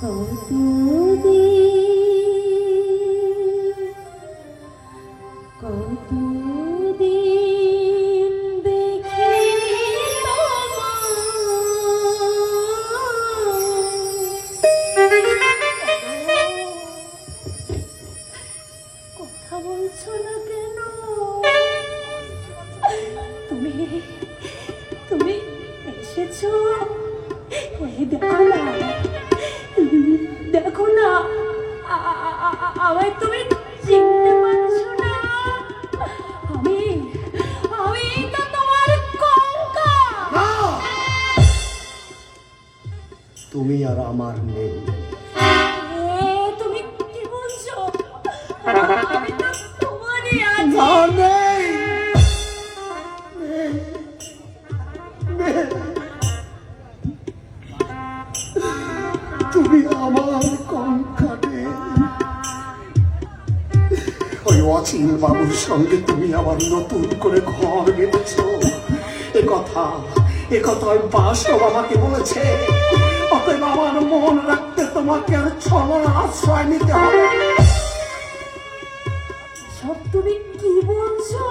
কতদিন দেখি কথা বলছো না কেন? তুমি তুমি এসেছো? এই দেখো না, দেখো না, আমায় তুমি চিনতে পারছো না? আমি আমি তো তোমার কঙ্কা। তুমি আর আমার নেই। তুমি কি বলছো? আমি তো তোমারই আছি। না, নেই, নেই, নেই। তুমি আমার কঙ্কালে। ওই অচিন বাবুর সঙ্গে তুমি আবার নতুন করে ঘর বেঁধেছ। এ কথা ওই বাসব আমাকে বলেছে। অতএব আমার মন রাখতে তোমাকে আর ছলনার আশ্রয় নিতে হবে। সব তুমি কি বলছো?